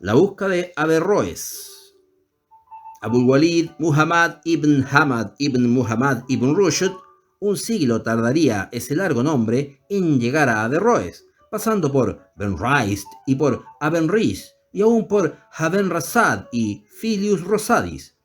La busca de Averroes. Abul Walid Muhammad ibn Hamad ibn Muhammad ibn Rushd, un siglo tardaría ese largo nombre en llegar a Averroes, pasando por Benraist y por Abenris y aún por Abenrasad y Filius Rosadis.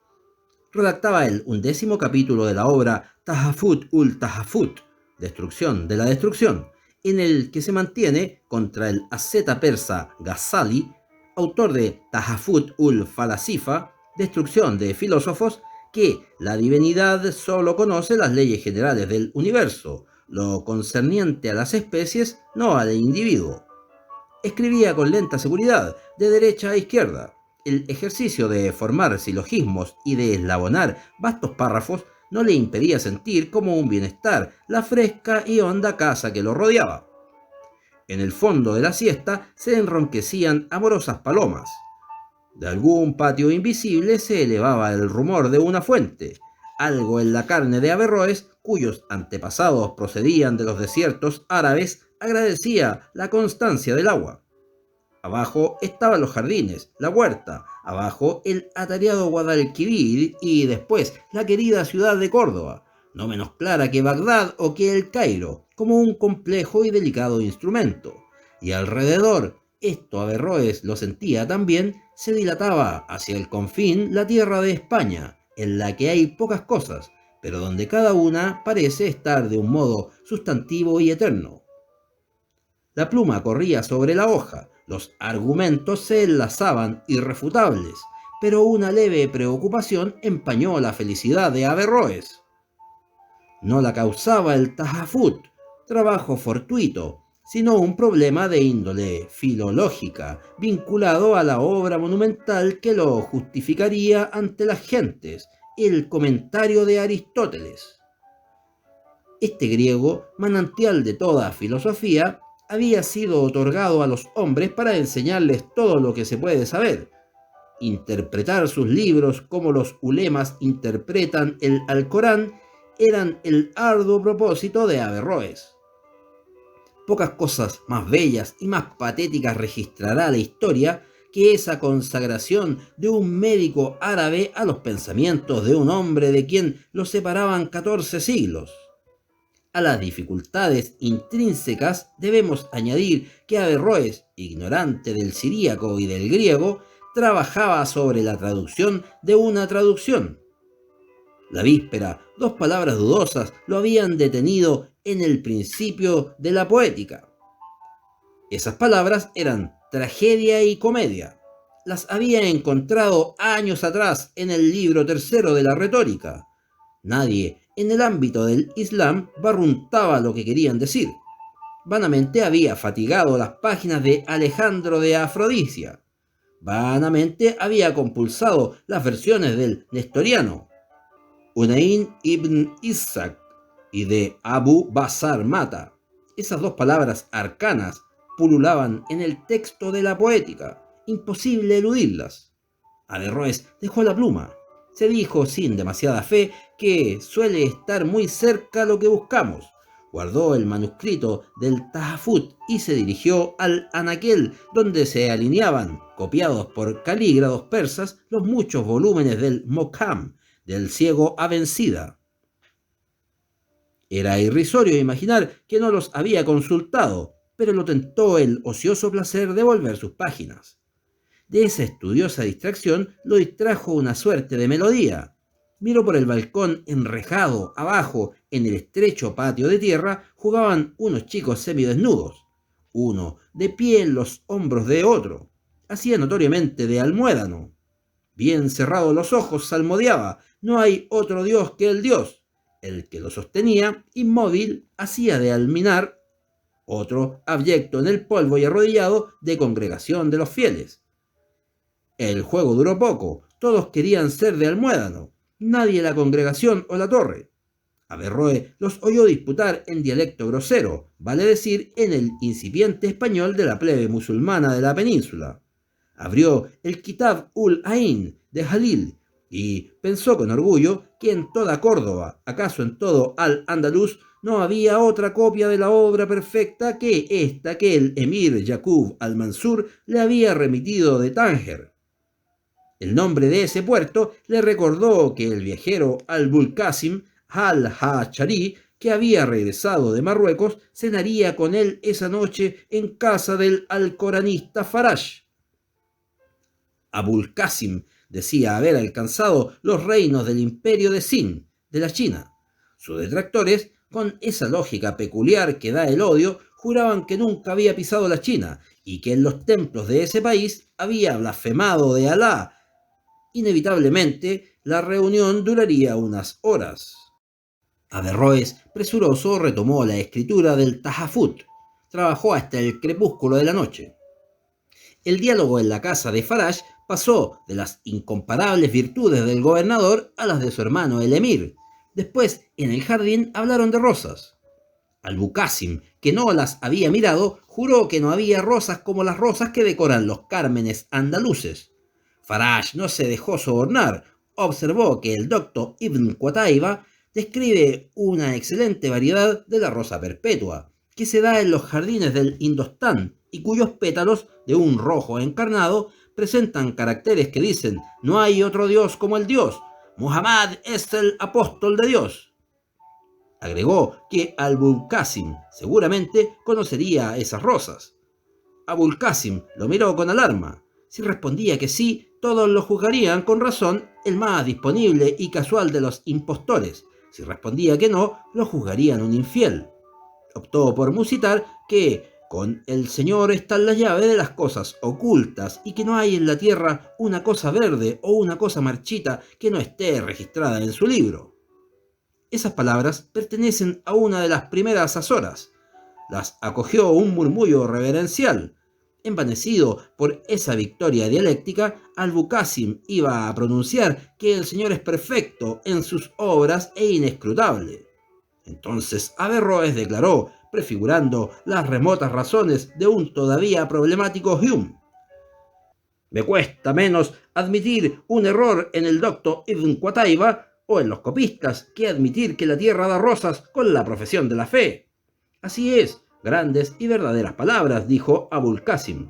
Redactaba él un 10º capítulo de la obra Tahafut ul Tahafut, Destrucción de la Destrucción, en el que se mantiene contra el asceta persa Ghazali, autor de Tahafut ul Falasifa, Destrucción de Filósofos, que la divinidad solo conoce las leyes generales del universo, lo concerniente a las especies, no al individuo. Escribía con lenta seguridad, de derecha a izquierda. El ejercicio de formar silogismos y de eslabonar vastos párrafos no le impedía sentir como un bienestar la fresca y honda casa que lo rodeaba. En el fondo de la siesta se enronquecían amorosas palomas. De algún patio invisible se elevaba el rumor de una fuente. Algo en la carne de Averroes, cuyos antepasados procedían de los desiertos árabes, agradecía la constancia del agua. Abajo estaban los jardines, la huerta, abajo el atareado Guadalquivir y después la querida ciudad de Córdoba, no menos clara que Bagdad o que el Cairo, como un complejo y delicado instrumento. Y alrededor, esto Averroes lo sentía también, se dilataba hacia el confín la tierra de España, en la que hay pocas cosas, pero donde cada una parece estar de un modo sustantivo y eterno. La pluma corría sobre la hoja, los argumentos se enlazaban irrefutables, pero una leve preocupación empañó la felicidad de Averroes. No la causaba el Tahafut, trabajo fortuito, sino un problema de índole filológica, vinculado a la obra monumental que lo justificaría ante las gentes, el comentario de Aristóteles. Este griego, manantial de toda filosofía, había sido otorgado a los hombres para enseñarles todo lo que se puede saber, interpretar sus libros como los ulemas interpretan el Alcorán, eran el arduo propósito de Averroes. Pocas cosas más bellas y más patéticas registrará la historia que esa consagración de un médico árabe a los pensamientos de un hombre de quien lo separaban 14 siglos. A las dificultades intrínsecas debemos añadir que Averroes, ignorante del siríaco y del griego, trabajaba sobre la traducción de una traducción. La víspera, dos palabras dudosas lo habían detenido en el principio de la poética. Esas palabras eran tragedia y comedia. Las había encontrado años atrás en el libro tercero de la retórica. Nadie en el ámbito del Islam barruntaba lo que querían decir. Vanamente había fatigado las páginas de Alejandro de Afrodisia. Vanamente había compulsado las versiones del Nestoriano, Unayn ibn Ishaq y de Abu Basar Mata. Esas dos palabras arcanas pululaban en el texto de la poética. Imposible eludirlas. Averroes dejó la pluma. Se dijo sin demasiada fe que suele estar muy cerca lo que buscamos. Guardó el manuscrito del Tahafut y se dirigió al anaquel, donde se alineaban, copiados por calígrafos persas, los muchos volúmenes del Mokham, del ciego Abencida. Era irrisorio imaginar que no los había consultado, pero lo tentó el ocioso placer de volver sus páginas. De esa estudiosa distracción lo distrajo una suerte de melodía. Miró por el balcón enrejado. Abajo, en el estrecho patio de tierra, jugaban unos chicos semidesnudos. Uno de pie en los hombros de otro. Hacía notoriamente de almuédano. Bien cerrados los ojos, salmodiaba. No hay otro Dios que el Dios. El que lo sostenía, inmóvil, hacía de alminar. Otro, abyecto en el polvo y arrodillado, de congregación de los fieles. El juego duró poco, todos querían ser de almuédano, nadie la congregación o la torre. Averroes los oyó disputar en dialecto grosero, vale decir, en el incipiente español de la plebe musulmana de la península. Abrió el Kitab ul-Ain de Jalil y pensó con orgullo que en toda Córdoba, acaso en todo Al-Andalus, No había otra copia de la obra perfecta que esta que el emir Yaqub al-Mansur le había remitido de Tánger. El nombre de ese puerto le recordó que el viajero Abul Qasim al-Hachari, que había regresado de Marruecos, cenaría con él esa noche en casa del alcoranista Faraj. Abul Qasim decía haber alcanzado los reinos del imperio de Sin, de la China. Sus detractores, con esa lógica peculiar que da el odio, juraban que nunca había pisado la China y que en los templos de ese país había blasfemado de Alá. Inevitablemente, la reunión duraría unas horas. Averroes, presuroso, retomó la escritura del Tahafut. Trabajó hasta el crepúsculo de la noche. El diálogo en la casa de Faraj pasó de las incomparables virtudes del gobernador a las de su hermano el emir. Después, en el jardín, hablaron de rosas. Al-Buqasim, que no las había mirado, juró que no había rosas como las rosas que decoran los cármenes andaluces. Faraj no se dejó sobornar. Observó que el doctor Ibn Qutayba describe una excelente variedad de la rosa perpetua, que se da en los jardines del Indostán y cuyos pétalos, de un rojo encarnado, presentan caracteres que dicen: no hay otro Dios como el Dios, Muhammad es el apóstol de Dios. Agregó que Abul Qasim seguramente conocería esas rosas. Abul Qasim lo miró con alarma. Si respondía que sí, todos lo juzgarían con razón el más disponible y casual de los impostores. Si respondía que no, lo juzgarían un infiel. Optó por musitar que con el Señor están las llaves de las cosas ocultas y que no hay en la tierra una cosa verde o una cosa marchita que no esté registrada en su libro. Esas palabras pertenecen a una de las primeras azoras. Las acogió un murmullo reverencial. Envanecido por esa victoria dialéctica, Al-Buqasim iba a pronunciar que el Señor es perfecto en sus obras e inescrutable. Entonces Averroes declaró, prefigurando las remotas razones de un todavía problemático Hume: me cuesta menos admitir un error en el doctor Ibn Qutayba o en los copistas que admitir que la tierra da rosas con la profesión de la fe. Así es, grandes y verdaderas palabras, dijo Abul Qasim.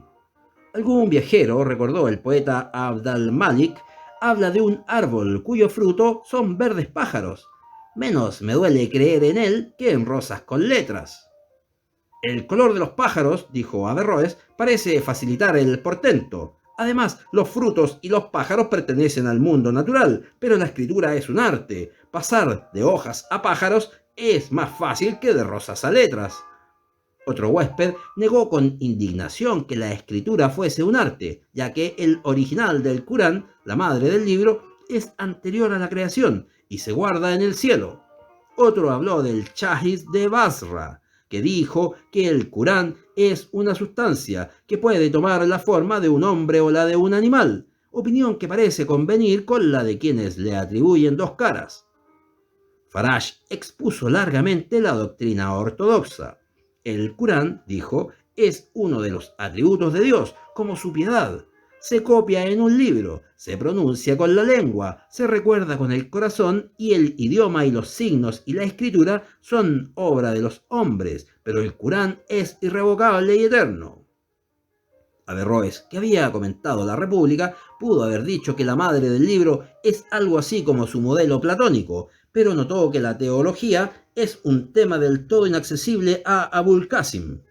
Algún viajero, recordó el poeta Abd al-Malik, habla de un árbol cuyo fruto son verdes pájaros. Menos me duele creer en él que en rosas con letras. El color de los pájaros, dijo Averroes, parece facilitar el portento. Además, los frutos y los pájaros pertenecen al mundo natural, pero la escritura es un arte. Pasar de hojas a pájaros es más fácil que de rosas a letras. Otro huésped negó con indignación que la escritura fuese un arte, ya que el original del Corán, la madre del libro, es anterior a la creación y se guarda en el cielo. Otro habló del Chahiz de Basra, que dijo que el Corán es una sustancia que puede tomar la forma de un hombre o la de un animal, opinión que parece convenir con la de quienes le atribuyen dos caras. Faraj expuso largamente la doctrina ortodoxa. El Corán, dijo, es uno de los atributos de Dios, como su piedad. Se copia en un libro, se pronuncia con la lengua, se recuerda con el corazón y el idioma y los signos y la escritura son obra de los hombres, pero el Corán es irrevocable y eterno. Averroes, que había comentado La República, pudo haber dicho que la madre del libro es algo así como su modelo platónico, pero notó que la teología es un tema del todo inaccesible a Abul Qasim.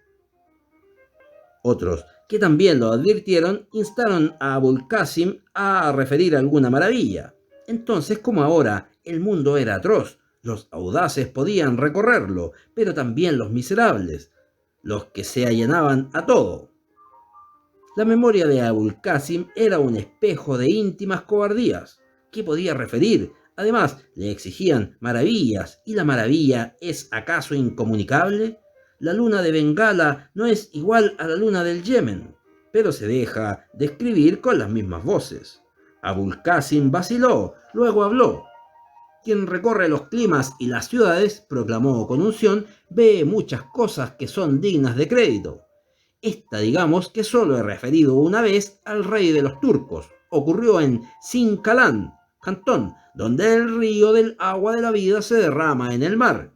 Otros, que también lo advirtieron, instaron a Abul Qasim a referir alguna maravilla. Entonces, como ahora, el mundo era atroz. Los audaces podían recorrerlo, pero también los miserables, los que se allanaban a todo. La memoria de Abul Qasim era un espejo de íntimas cobardías. ¿Qué podía referir? Además, le exigían maravillas, ¿y la maravilla es acaso incomunicable? La luna de Bengala no es igual a la luna del Yemen, pero se deja describir con las mismas voces. Abul Qasim vaciló, luego habló. Quien recorre los climas y las ciudades, proclamó con unción, ve muchas cosas que son dignas de crédito. Esta, digamos, que solo he referido una vez al rey de los turcos. Ocurrió en Sinkalán, Cantón, donde el río del agua de la vida se derrama en el mar.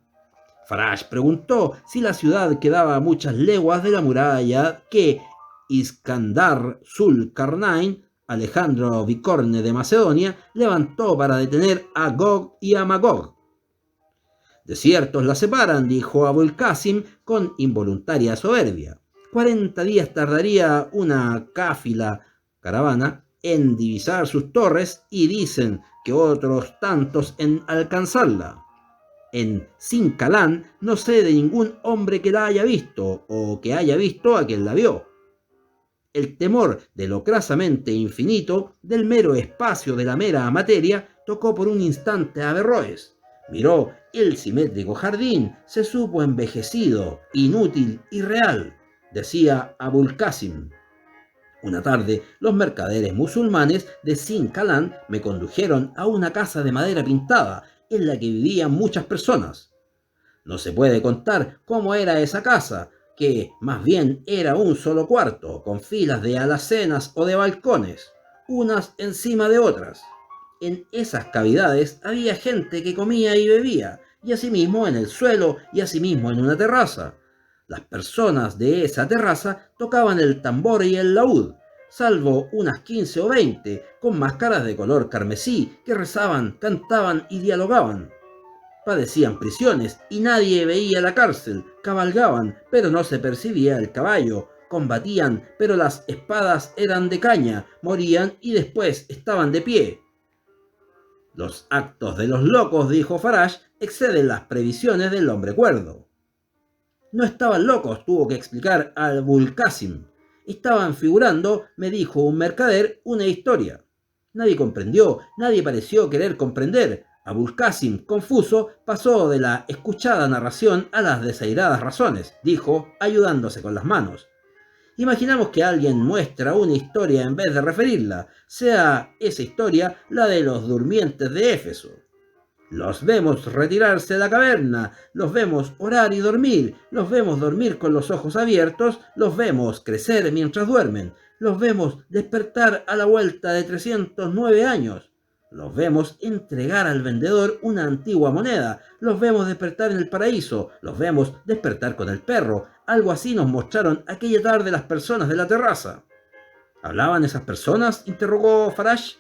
Farage preguntó si la ciudad quedaba a muchas leguas de la muralla que Iskandar Zulkarnain, Alejandro Bicorne de Macedonia, levantó para detener a Gog y a Magog. Desiertos la separan, dijo Abul Qasim con involuntaria soberbia. 40 días tardaría una caravana en divisar sus torres y dicen que otros tantos en alcanzarla. En Sinkalán no sé de ningún hombre que la haya visto o que haya visto a quien la vio. El temor de lo crasamente infinito, del mero espacio de la mera materia, tocó por un instante a Averroes. Miró el simétrico jardín, se supo envejecido, inútil y real, decía Abul Qasim. Una tarde, los mercaderes musulmanes de Sinkalán me condujeron a una casa de madera pintada, en la que vivían muchas personas. No se puede contar cómo era esa casa, que más bien era un solo cuarto, con filas de alacenas o de balcones, unas encima de otras. En esas cavidades había gente que comía y bebía, y asimismo en el suelo y asimismo en una terraza. Las personas de esa terraza tocaban el tambor y el laúd, salvo unas 15 o 20, con máscaras de color carmesí, que rezaban, cantaban y dialogaban. Padecían prisiones y nadie veía la cárcel, cabalgaban, pero no se percibía el caballo, combatían, pero las espadas eran de caña, morían y después estaban de pie. Los actos de los locos, dijo Farage, exceden las previsiones del hombre cuerdo. No estaban locos, tuvo que explicar Abul Qasim. Estaban figurando, me dijo un mercader, una historia. Nadie comprendió, nadie pareció querer comprender. Abul Qasim, confuso, pasó de la escuchada narración a las desairadas razones, dijo, ayudándose con las manos. Imaginamos que alguien muestra una historia en vez de referirla, sea esa historia la de los durmientes de Éfeso. Los vemos retirarse de la caverna, los vemos orar y dormir, los vemos dormir con los ojos abiertos, los vemos crecer mientras duermen, los vemos despertar a la vuelta de 309 años. Los vemos entregar al vendedor una antigua moneda, los vemos despertar en el paraíso, los vemos despertar con el perro. Algo así nos mostraron aquella tarde las personas de la terraza. ¿Hablaban esas personas?, interrogó Farage.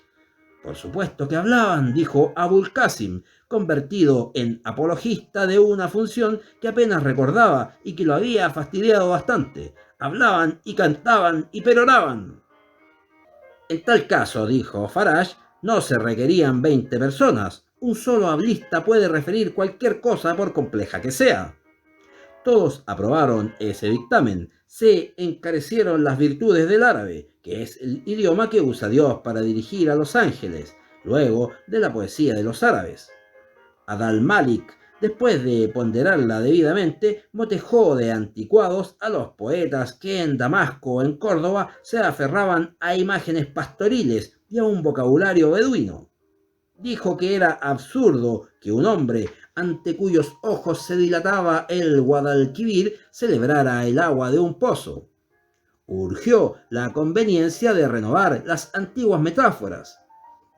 Por supuesto que hablaban, dijo Abul Qasim, convertido en apologista de una función que apenas recordaba y que lo había fastidiado bastante. Hablaban y cantaban y peroraban. En tal caso, dijo Farage, no se requerían 20 personas. Un solo hablista puede referir cualquier cosa por compleja que sea. Todos aprobaron ese dictamen. Se encarecieron las virtudes del árabe, que es el idioma que usa Dios para dirigir a los ángeles, luego de la poesía de los árabes. Abd-al-Malik, después de ponderarla debidamente, motejó de anticuados a los poetas que en Damasco o en Córdoba se aferraban a imágenes pastoriles y a un vocabulario beduino. Dijo que era absurdo que un hombre ante cuyos ojos se dilataba el Guadalquivir celebrara el agua de un pozo. Urgió la conveniencia de renovar las antiguas metáforas.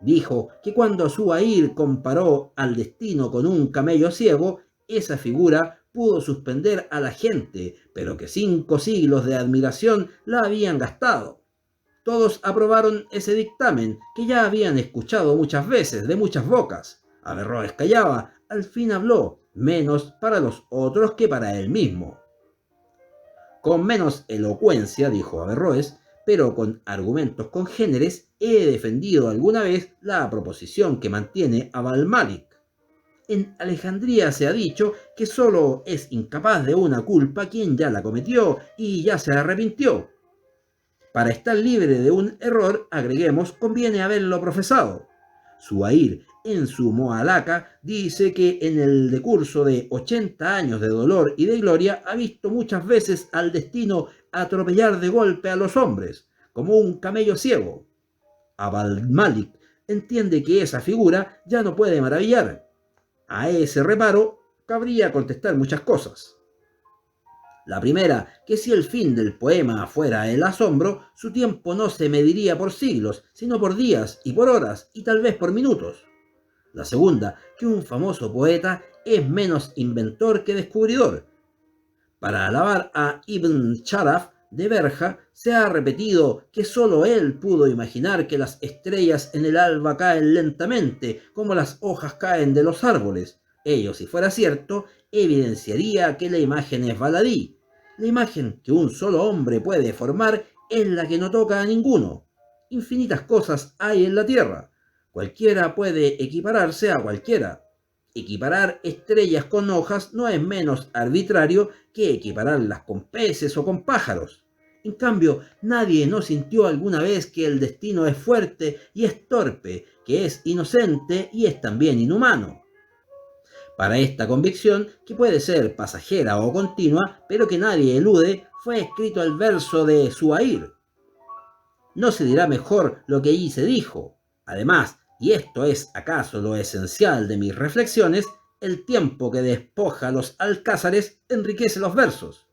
Dijo que cuando Zuhair comparó al destino con un camello ciego, esa figura pudo suspender a la gente, pero que 5 siglos de admiración la habían gastado. Todos aprobaron ese dictamen, que ya habían escuchado muchas veces, de muchas bocas. Averroes callaba, al fin habló, menos para los otros que para él mismo. Con menos elocuencia, dijo Averroes, pero con argumentos congéneres, he defendido alguna vez la proposición que mantiene Abd-al-Malik. En Alejandría se ha dicho que solo es incapaz de una culpa quien ya la cometió y ya se arrepintió. Para estar libre de un error, agreguemos, conviene haberlo profesado. Zuhair, en su Moalaca, dice que en el decurso de 80 años de dolor y de gloria ha visto muchas veces al destino atropellar de golpe a los hombres, como un camello ciego. Abd-al-Malik entiende que esa figura ya no puede maravillar. A ese reparo cabría contestar muchas cosas. La primera, que si el fin del poema fuera el asombro, su tiempo no se mediría por siglos, sino por días y por horas y tal vez por minutos. La segunda, que un famoso poeta es menos inventor que descubridor. Para alabar a Ibn Sharaf de Berja, se ha repetido que sólo él pudo imaginar que las estrellas en el alba caen lentamente, como las hojas caen de los árboles. Ello, si fuera cierto, evidenciaría que la imagen es baladí. La imagen que un solo hombre puede formar es la que no toca a ninguno. Infinitas cosas hay en la tierra. Cualquiera puede equipararse a cualquiera. Equiparar estrellas con hojas no es menos arbitrario que equipararlas con peces o con pájaros. En cambio, nadie no sintió alguna vez que el destino es fuerte y es torpe, que es inocente y es también inhumano. Para esta convicción, que puede ser pasajera o continua, pero que nadie elude, fue escrito el verso de Zuhair. No se dirá mejor lo que allí se dijo. Además, y esto es acaso lo esencial de mis reflexiones, el tiempo que despoja los alcázares enriquece los versos.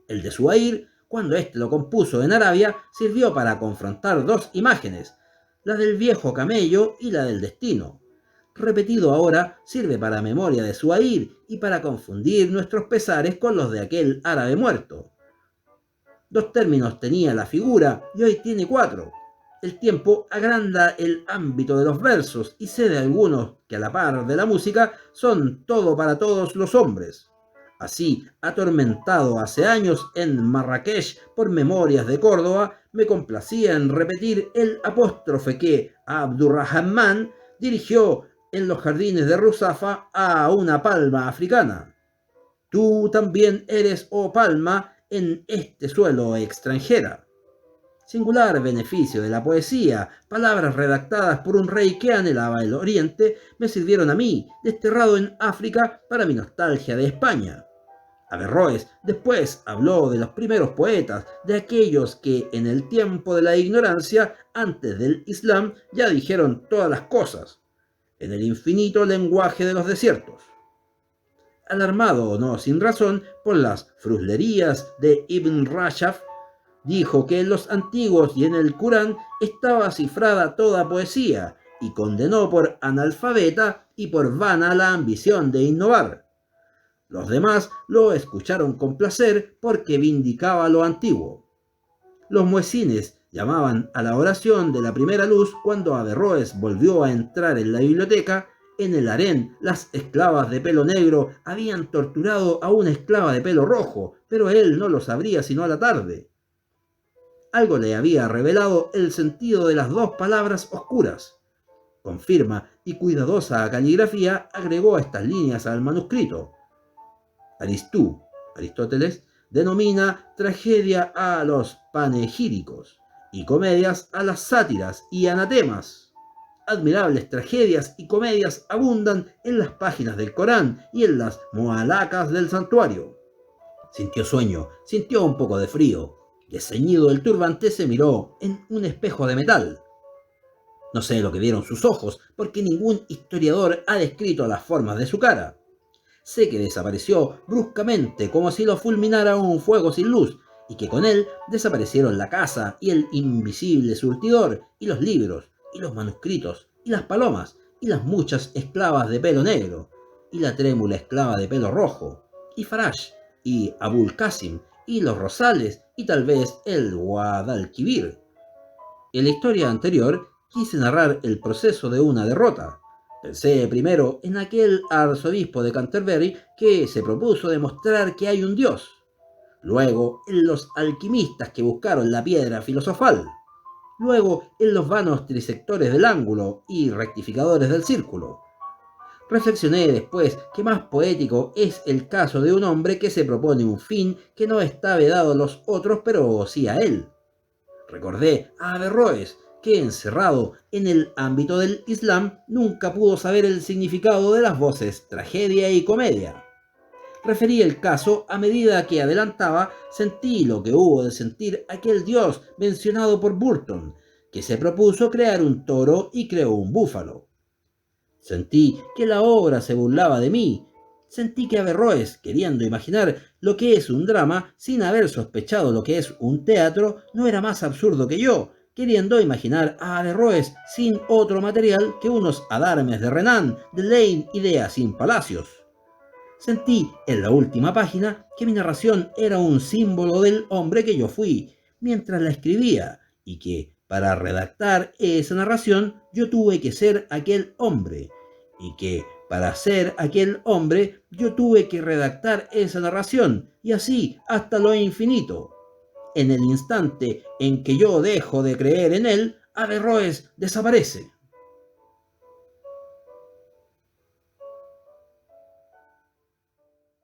El de Zuhair, cuando éste lo compuso en Arabia, sirvió para confrontar dos imágenes, la del viejo camello y la del destino. Repetido ahora, sirve para memoria de Zuhair y para confundir nuestros pesares con los de aquel árabe muerto. Dos términos tenía la figura y hoy tiene cuatro. El tiempo agranda el ámbito de los versos y cede algunos que a la par de la música son todo para todos los hombres. Así, atormentado hace años en Marrakech por Memorias de Córdoba, me complacía en repetir el apóstrofe que Abdurrahman dirigió en los jardines de Ruzafa a una palma africana. Tú también eres, oh palma, en este suelo extranjera. Singular beneficio de la poesía, palabras redactadas por un rey que anhelaba el oriente, me sirvieron a mí, desterrado en África, para mi nostalgia de España. Averroes después habló de los primeros poetas, de aquellos que en el tiempo de la ignorancia, antes del Islam, ya dijeron todas las cosas, en el infinito lenguaje de los desiertos. Alarmado, no sin razón, por las fruslerías de Ibn Rajab, dijo que en los antiguos y en el Corán estaba cifrada toda poesía, y condenó por analfabeta y por vana la ambición de innovar. Los demás lo escucharon con placer porque vindicaba lo antiguo. Los muezines llamaban a la oración de la primera luz cuando Averroes volvió a entrar en la biblioteca. En el harén, las esclavas de pelo negro habían torturado a una esclava de pelo rojo, pero él no lo sabría sino a la tarde. Algo le había revelado el sentido de las dos palabras oscuras. Con firma y cuidadosa caligrafía agregó estas líneas al manuscrito. Aristóteles, denomina tragedia a los panegíricos y comedias a las sátiras y anatemas. Admirables tragedias y comedias abundan en las páginas del Corán y en las moalacas del santuario. Sintió sueño, sintió un poco de frío, y ceñido el turbante se miró en un espejo de metal. No sé lo que vieron sus ojos, porque ningún historiador ha descrito las formas de su cara. Sé que desapareció bruscamente como si lo fulminara un fuego sin luz, y que con él desaparecieron la casa y el invisible surtidor, y los libros, y los manuscritos, y las palomas, y las muchas esclavas de pelo negro, y la trémula esclava de pelo rojo, y Farash, y Abul Qasim, y los rosales, y tal vez el Guadalquivir. En la historia anterior quise narrar el proceso de una derrota. Pensé primero en aquel arzobispo de Canterbury que se propuso demostrar que hay un Dios. Luego en los alquimistas que buscaron la piedra filosofal. Luego en los vanos trisectores del ángulo y rectificadores del círculo. Reflexioné después que más poético es el caso de un hombre que se propone un fin que no está vedado a los otros, pero sí a él. Recordé a Averroes, que encerrado en el ámbito del Islam nunca pudo saber el significado de las voces tragedia y comedia. Referí el caso a medida que adelantaba, sentí lo que hubo de sentir aquel dios mencionado por Burton, que se propuso crear un toro y creó un búfalo. Sentí que la obra se burlaba de mí. Sentí que Averroes, queriendo imaginar lo que es un drama sin haber sospechado lo que es un teatro, no era más absurdo que yo, queriendo imaginar a Averroes sin otro material que unos adarmes de Renan, de Lane y de Asim Palacios. Sentí en la última página que mi narración era un símbolo del hombre que yo fui mientras la escribía y que para redactar esa narración yo tuve que ser aquel hombre y que para ser aquel hombre yo tuve que redactar esa narración y así hasta lo infinito. En el instante en que yo dejo de creer en él, Averroes desaparece.